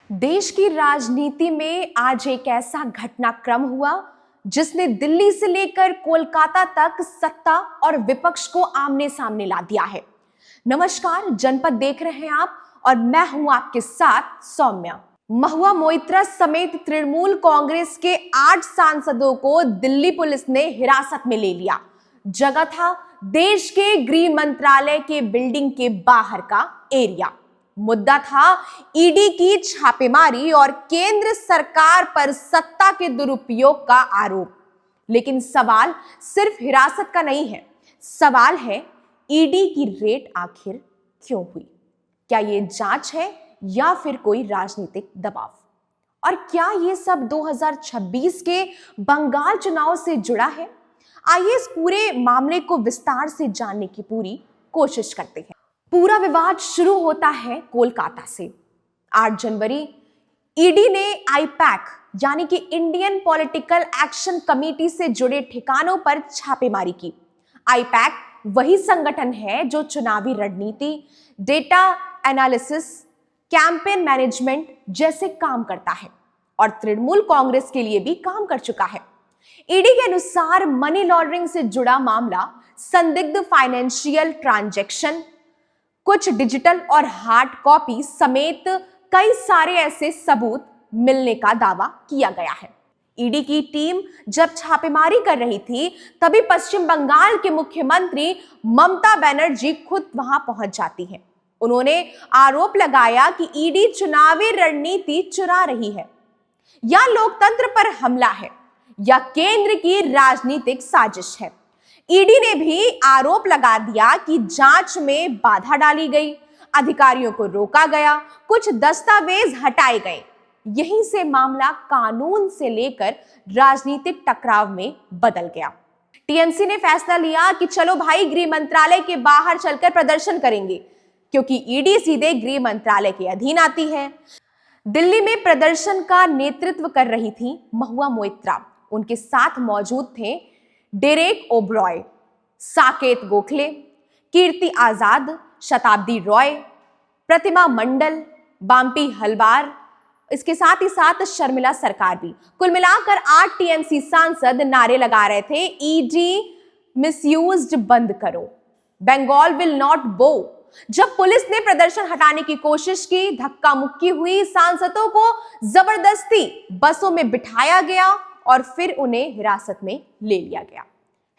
देश की राजनीति में आज एक ऐसा घटनाक्रम हुआ जिसने दिल्ली से लेकर कोलकाता तक सत्ता और विपक्ष को आमने सामने ला दिया है। नमस्कार, जनपद देख रहे हैं आप और मैं हूं आपके साथ सौम्या। महुआ मोइत्रा समेत तृणमूल कांग्रेस के 8 सांसदों को दिल्ली पुलिस ने हिरासत में ले लिया। जगह था देश के गृह मंत्रालय के बिल्डिंग के बाहर का एरिया। मुद्दा था ईडी की छापेमारी और केंद्र सरकार पर सत्ता के दुरुपयोग का आरोप। लेकिन सवाल सिर्फ हिरासत का नहीं है, सवाल है ईडी की रेड आखिर क्यों हुई? क्या ये जांच है या फिर कोई राजनीतिक दबाव? और क्या ये सब 2026 के बंगाल चुनाव से जुड़ा है? आइए इस पूरे मामले को विस्तार से जानने की पूरी कोशिश करते हैं। पूरा विवाद शुरू होता है कोलकाता से। 8 जनवरी ईडी ने आईपैक यानी कि इंडियन पॉलिटिकल एक्शन कमेटी से जुड़े ठिकानों पर छापेमारी की। आईपैक वही संगठन है जो चुनावी रणनीति, डेटा एनालिसिस, कैंपेन मैनेजमेंट जैसे काम करता है और तृणमूल कांग्रेस के लिए भी काम कर चुका है। ईडी के अनुसार मनी लॉन्ड्रिंग से जुड़ा मामला, संदिग्ध फाइनेंशियल ट्रांजैक्शन, कुछ डिजिटल और हार्ड कॉपी समेत कई सारे ऐसे सबूत मिलने का दावा किया गया है। ईडी की टीम जब छापेमारी कर रही थी तभी पश्चिम बंगाल के मुख्यमंत्री ममता बनर्जी खुद वहां पहुंच जाती हैं। उन्होंने आरोप लगाया कि ईडी चुनावी रणनीति चुरा रही है, या लोकतंत्र पर हमला है, या केंद्र की राजनीतिक साजिश है। ईडी ने भी आरोप लगा दिया कि जांच में बाधा डाली गई, अधिकारियों को रोका गया, कुछ दस्तावेज हटाए गए। यहीं से मामला कानून से लेकर राजनीतिक टकराव में बदल गया। टीएमसी ने फैसला लिया कि चलो भाई, गृह मंत्रालय के बाहर चलकर प्रदर्शन करेंगे, क्योंकि ईडी सीधे गृह मंत्रालय के अधीन आती है। दिल्ली में प्रदर्शन का नेतृत्व कर रही थी महुआ मोइत्रा। उनके साथ मौजूद थे डेरेक ओब्रॉय, साकेत गोखले, कीर्ति आजाद, शताब्दी रॉय, प्रतिमा मंडल, बाम्पी हलबार, इसके साथ ही साथ शर्मिला सरकार भी। कुल मिलाकर 8 टीएमसी सांसद नारे लगा रहे थे, ईडी मिसयूज्ड बंद करो, बंगाल विल नॉट बो। जब पुलिस ने प्रदर्शन हटाने की कोशिश की, धक्का मुक्की हुई, सांसदों को जबरदस्ती बसों में बिठाया गया और फिर उन्हें हिरासत में ले लिया गया।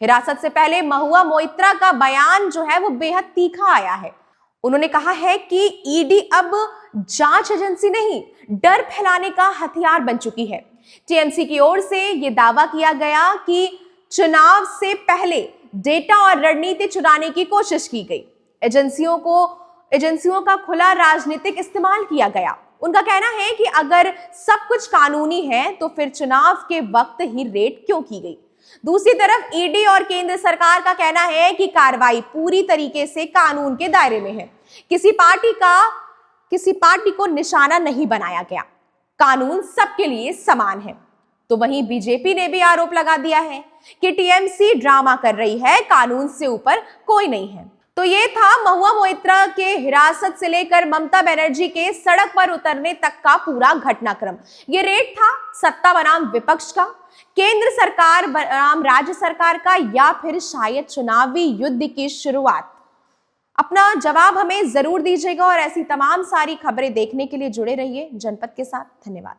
हिरासत से पहले महुआ मोइत्रा का बयान जो है वो बेहद तीखा आया है। उन्होंने कहा है कि ईडी अब जांच एजेंसी नहीं, डर फैलाने का हथियार बन चुकी है। टीएमसी की ओर से यह दावा किया गया कि चुनाव से पहले डेटा और रणनीति चुराने की कोशिश की गई। एजेंसियों का खुला राजनीतिक इस्तेमाल किया गया। उनका कहना है कि अगर सब कुछ कानूनी है तो फिर चुनाव के वक्त ही रेड क्यों की गई? दूसरी तरफ ईडी और केंद्र सरकार का कहना है कि कार्रवाई पूरी तरीके से कानून के दायरे में है। किसी पार्टी को निशाना नहीं बनाया गया। कानून सबके लिए समान है। तो वहीं बीजेपी ने भी आरोप लगा दिया है कि टीएमसी ड्रामा कर रही है, कानून से ऊपर कोई नहीं है। तो ये था महुआ मोइत्रा के हिरासत से लेकर ममता बनर्जी के सड़क पर उतरने तक का पूरा घटनाक्रम। ये रेड था सत्ता बनाम विपक्ष का, केंद्र सरकार बनाम राज्य सरकार का, या फिर शायद चुनावी युद्ध की शुरुआत? अपना जवाब हमें जरूर दीजिएगा और ऐसी तमाम सारी खबरें देखने के लिए जुड़े रहिए जनपद के साथ। धन्यवाद।